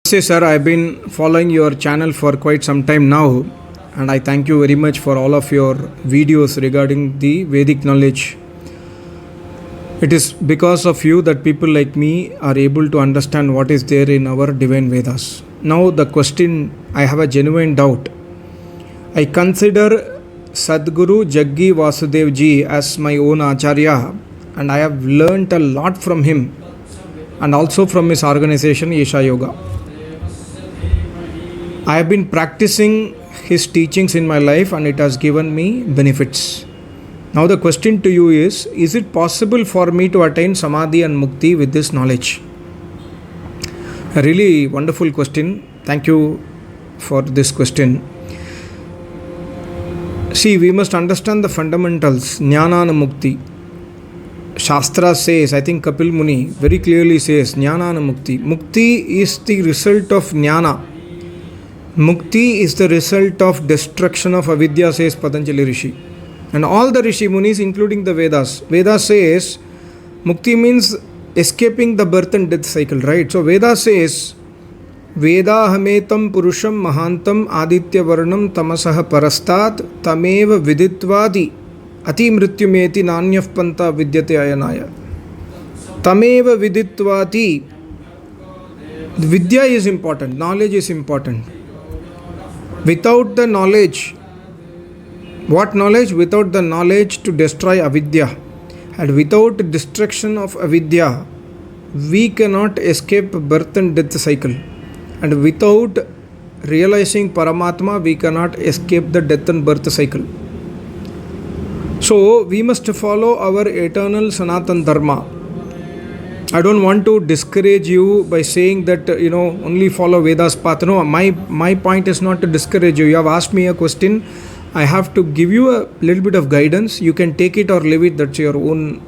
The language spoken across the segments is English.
Namaste, sir. I've been following your channel for quite some time now, and I thank you very much for all of your videos regarding the Vedic knowledge. It is because of you that people like me are able to understand what is there in our divine Vedas. Now, the question, I have a genuine doubt. I consider Sadguru Jaggi Vasudev ji as my own acharya, and I have learnt a lot from him and also from his organization Isha Yoga. I have been practicing his teachings in my life and it has given me benefits. Now the question to you is it possible for me to attain Samadhi and Mukti with this knowledge? A really wonderful question. Thank you for this question. See, we must understand the fundamentals, Jnana and Mukti. Shastra says, I think Kapil Muni very clearly says, Jnana and Mukti. Mukti is the result of Jnana. Mukti is the result of destruction of avidya, says Patanjali Rishi. And all the Rishi Munis, including the Vedas. Vedas says, Mukti means escaping the birth and death cycle, right? So Veda says, Veda hametam purusham mahantam aditya varnam tamasaha parastat tameva viditvadi ati mrityumeti nanyaf panta vidyate ayanaya. Tameva viditvadi. Vidya is important, knowledge is important. Without the knowledge, what knowledge? Without the knowledge to destroy avidya, and without destruction of avidya, we cannot escape birth and death cycle. And without realizing Paramatma, we cannot escape the death and birth cycle. So, we must follow our eternal Sanatan Dharma. I don't want to discourage you by saying that, only follow Veda's path. No, my point is not to discourage you. You have asked me a question. I have to give you a little bit of guidance. You can take it or leave it. That's your own,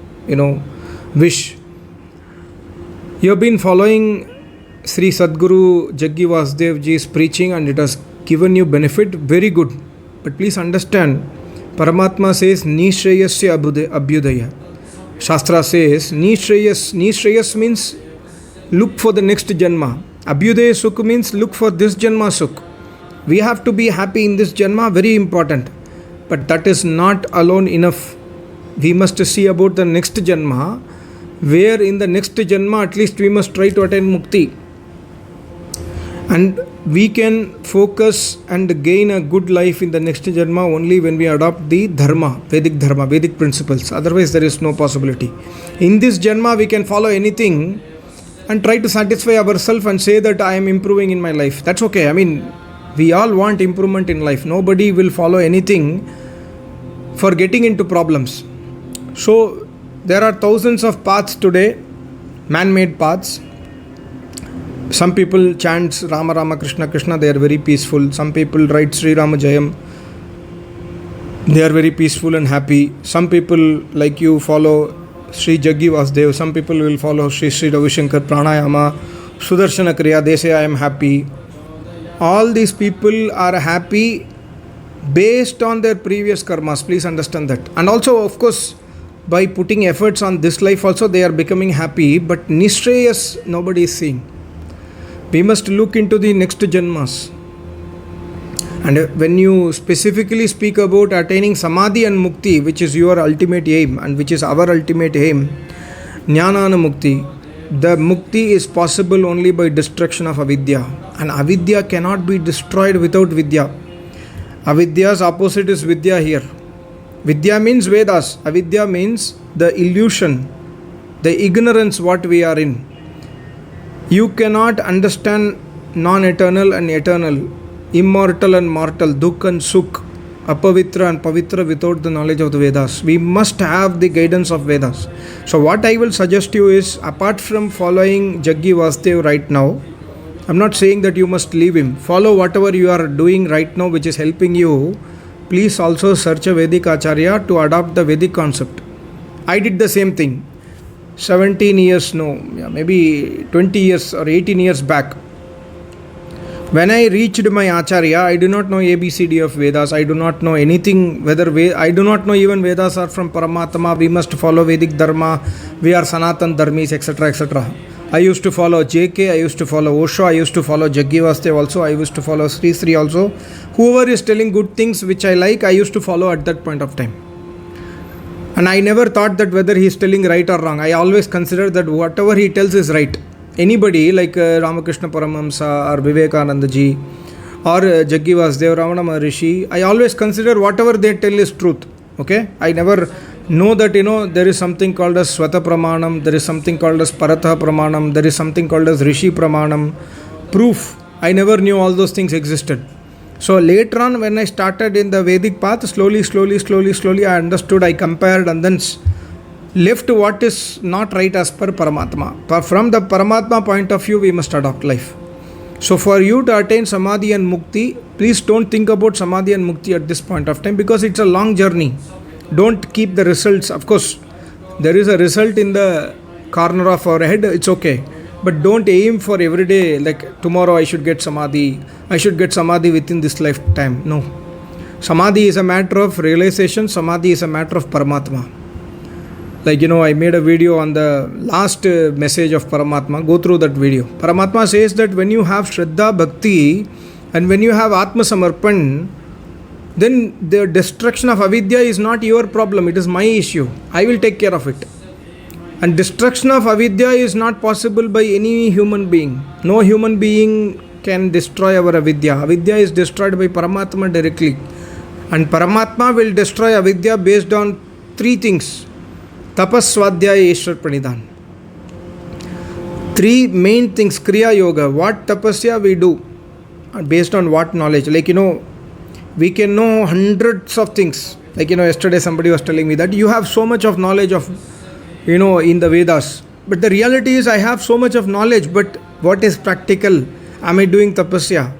wish. You have been following Sri Sadguru Jaggi Vasudev ji's preaching and it has given you benefit. Very good. But please understand, Paramatma says, Nishreyasya Abhyudaya. Shastra says, Nishreyas means look for the next Janma. Abhyudaya Sukh means look for this Janma Sukh. We have to be happy in this Janma, very important. But that is not alone enough. We must see about the next Janma, where in the next Janma at least we must try to attain Mukti. And we can focus and gain a good life in the next Janma only when we adopt the Dharma, Vedic principles. Otherwise there is no possibility. In this Janma we can follow anything and try to satisfy ourselves and say that I am improving in my life. That's okay. We all want improvement in life. Nobody will follow anything for getting into problems. So there are thousands of paths today, man-made paths. Some people chant Rama Rama Krishna Krishna, they are very peaceful. Some people write Sri Rama Jayam, they are very peaceful and happy. Some people like you follow Sri Jaggi Vasudev. Some people will follow Sri Ravi Shankar Pranayama, Sudarshana Kriya, they say I am happy. All these people are happy based on their previous karmas. Please understand that. And also, of course, by putting efforts on this life also, they are becoming happy. But Nishreyas, nobody is seeing. We must look into the next Janmas. And when you specifically speak about attaining Samadhi and Mukti, which is your ultimate aim and which is our ultimate aim, Jnana and Mukti, the Mukti is possible only by destruction of avidya. And avidya cannot be destroyed without vidya. Avidya's opposite is vidya here. Vidya means Vedas. Avidya means the illusion, the ignorance what we are in. You cannot understand non-eternal and eternal, immortal and mortal, dukh and sukh, apavitra and pavitra without the knowledge of the Vedas. We must have the guidance of Vedas. So what I will suggest you is, apart from following Jaggi Vasudev right now, I'm not saying that you must leave him. Follow whatever you are doing right now which is helping you. Please also search a Vedic acharya to adopt the Vedic concept. I did the same thing. 20 years or 18 years back. When I reached my acharya, I do not know ABCD of Vedas. I do not know anything, I do not know even Vedas are from Paramatma. We must follow Vedic Dharma. We are Sanatan Dharmis, etc., etc. I used to follow JK, I used to follow Osho, I used to follow Jaggi Vastev also, I used to follow Sri Sri also. Whoever is telling good things which I like, I used to follow at that point of time. And I never thought that whether he is telling right or wrong. I always consider that whatever he tells is right. Anybody like Ramakrishna Paramahamsa or Vivekananda ji or Jaggi Vastev, Ramana Maharishi, I always consider whatever they tell is truth. Okay? I never know that, there is something called as Swata Pramanam, there is something called as Paratha Pramanam, there is something called as Rishi Pramanam. Proof. I never knew all those things existed. So later on, when I started in the Vedic path, slowly, I understood, I compared and then left what is not right as per Paramatma. But from the Paramatma point of view, we must adopt life. So for you to attain Samadhi and Mukti, please don't think about Samadhi and Mukti at this point of time because it's a long journey. Don't keep the results. Of course, there is a result in the corner of our head, it's okay. But don't aim for every day, like tomorrow I should get Samadhi. I should get Samadhi within this lifetime. No. Samadhi is a matter of realization. Samadhi is a matter of Paramatma. Like, I made a video on the last message of Paramatma. Go through that video. Paramatma says that when you have Shraddha, Bhakti and when you have Atma Samarpan, then the destruction of avidya is not your problem. It is my issue. I will take care of it. And destruction of avidya is not possible by any human being. No human being can destroy our avidya. Avidya is destroyed by Paramatma directly. And Paramatma will destroy avidya based on three things. Tapas, Swadhyaya, Ishwar Pranidhan. Three main things. Kriya Yoga. What tapasya we do. Based on what knowledge. Like, we can know hundreds of things. Like, yesterday somebody was telling me that you have so much of knowledge of in the Vedas. But the reality is I have so much of knowledge, but what is practical? Am I doing tapasya?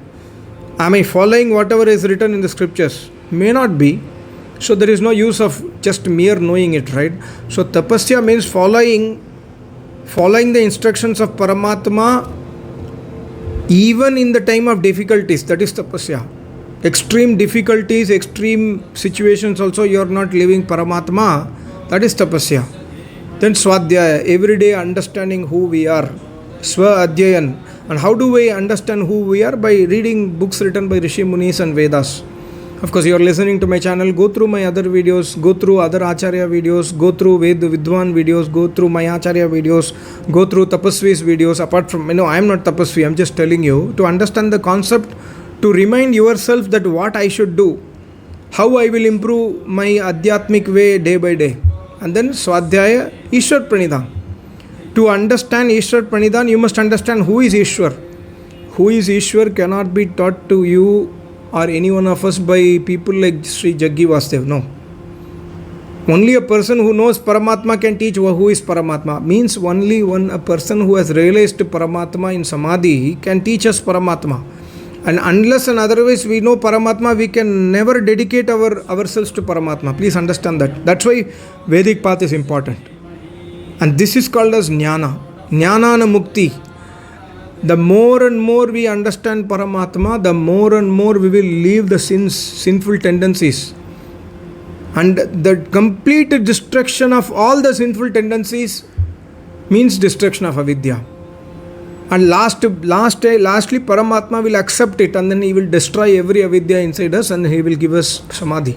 Am I following whatever is written in the scriptures? May not be. So there is no use of just mere knowing it, right? So tapasya means following the instructions of Paramatma even in the time of difficulties. That is tapasya. Extreme difficulties, extreme situations also you are not living Paramatma. That is tapasya. Then Swadhyaya, everyday understanding who we are. Swa Adhyayan. And how do we understand who we are? By reading books written by Rishi Munis and Vedas. Of course, you are listening to my channel. Go through my other videos. Go through other acharya videos. Go through Vidwan videos. Go through my acharya videos. Go through Tapasvi's videos. Apart from, I am not Tapasvi. I am just telling you to understand the concept, to remind yourself that what I should do. How I will improve my Adhyatmic way day by day. And then Swadhyaya, Ishwar Pranidhan. To understand Ishwar Pranidhan, you must understand who is Ishwar. Who is Ishwar cannot be taught to you or any one of us by people like Sri Jaggi Vastev. No. Only a person who knows Paramatma can teach who is Paramatma. Means only a person who has realized Paramatma in Samadhi can teach us Paramatma. And unless and otherwise we know Paramatma, we can never dedicate ourselves to Paramatma. Please understand that. That's why Vedic path is important. And this is called as Jnana. Jnana and Mukti. The more and more we understand Paramatma, the more and more we will leave the sinful tendencies. And the complete destruction of all the sinful tendencies means destruction of avidya. And lastly, Paramatma will accept it and then he will destroy every avidya inside us and he will give us samadhi.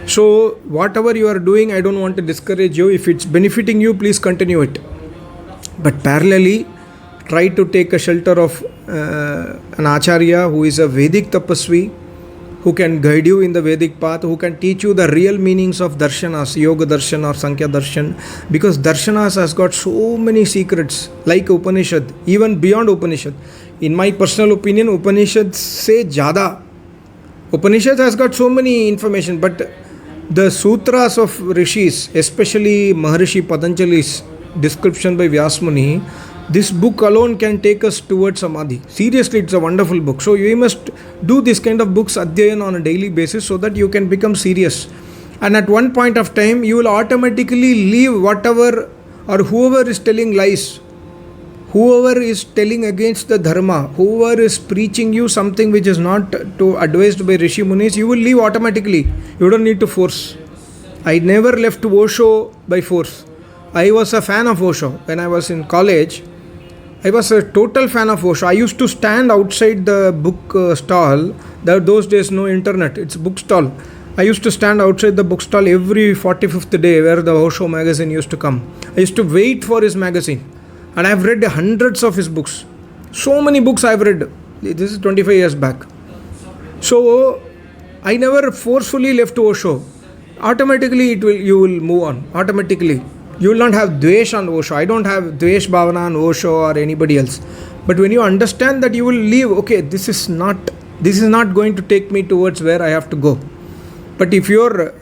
So, whatever you are doing, I don't want to discourage you. If it's benefiting you, please continue it. But parallelly, try to take a shelter of an acharya who is a Vedic tapasvi, who can guide you in the Vedic path, who can teach you the real meanings of darshanas, yoga darshan or sankhya darshan, because darshanas has got so many secrets, like Upanishad, even beyond Upanishad. In my personal opinion, Upanishad say jada. Upanishad has got so many information, but the sutras of rishis, especially Maharishi Patanjali's description by Vyasmuni, this book alone can take us towards samadhi. Seriously, it's a wonderful book. So you must do this kind of books adhyayan on a daily basis so that you can become serious. And at one point of time, you will automatically leave whatever or whoever is telling lies, whoever is telling against the dharma, whoever is preaching you something which is not advised by Rishi Munis, you will leave automatically. You don't need to force. I never left Osho by force. I was a fan of Osho when I was in college. I was a total fan of Osho. I used to stand outside the book stall. Those days, no internet. It's a book stall. I used to stand outside the bookstall every 45th day where the Osho magazine used to come. I used to wait for his magazine. And I have read hundreds of his books. So many books I have read. This is 25 years back. So I never forcefully left Osho. Automatically you will move on. Automatically. You will not have dvesh on Osho. I don't have dvesh bhavana on Osho or anybody else. But when you understand that, you will leave, okay, this is not going to take me towards where I have to go. But if your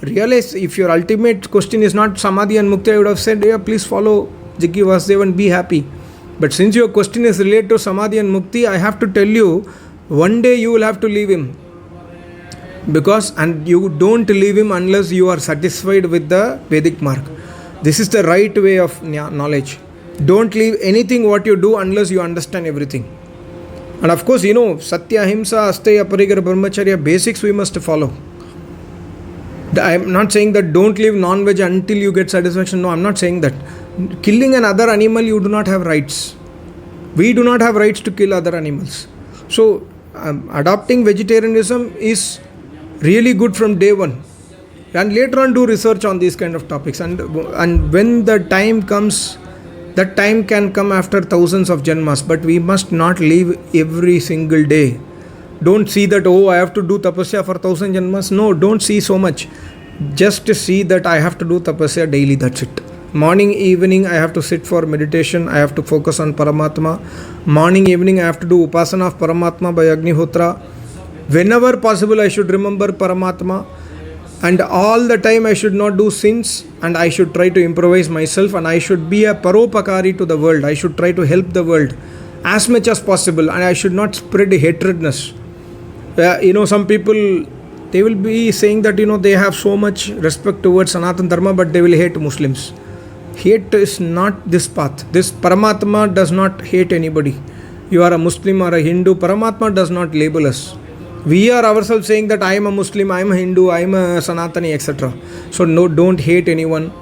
ultimate question is not Samadhi and Mukti, I would have said, yeah, please follow Jiggi Vasudev and be happy. But since your question is related to Samadhi and Mukti, I have to tell you, one day you will have to leave him. And you don't leave him unless you are satisfied with the Vedic mark. This is the right way of knowledge. Don't leave anything what you do unless you understand everything. And of course, Satya, Ahimsa, Asteya, Parigara, Brahmacharya, basics we must follow. I am not saying that don't leave non-veg until you get satisfaction. No, I am not saying that. Killing another animal, you do not have rights. We do not have rights to kill other animals. So, adopting vegetarianism is really good from day one. And later on do research on these kind of topics. And when the time comes, that time can come after thousands of janmas. But we must not live every single day. Don't see that, I have to do tapasya for 1,000 janmas. No, don't see so much. Just see that I have to do tapasya daily, that's it. Morning, evening, I have to sit for meditation. I have to focus on Paramatma. Morning, evening, I have to do upasana of Paramatma by Agnihotra. Whenever possible, I should remember Paramatma. And all the time I should not do sins, and I should try to improvise myself, and I should be a paropakari to the world. I should try to help the world as much as possible, and I should not spread hatredness. Some people, they will be saying that, they have so much respect towards Sanatana Dharma, but they will hate Muslims. Hate is not this path. This Paramatma does not hate anybody. You are a Muslim or a Hindu, Paramatma does not label us. We are ourselves saying that I am a Muslim, I am a Hindu, I am a Sanatani, etc. So no, don't hate anyone.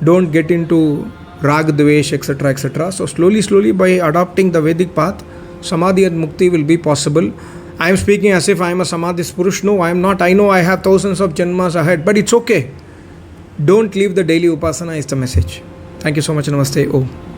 Don't get into Rag, Dvesh, etc. etc. So slowly by adopting the Vedic path, Samadhi and Mukti will be possible. I am speaking as if I am a Samadhi Purush. No, I am not. I know I have thousands of janmas ahead, but it's okay. Don't leave the daily upasana is the message. Thank you so much. Namaste. Om.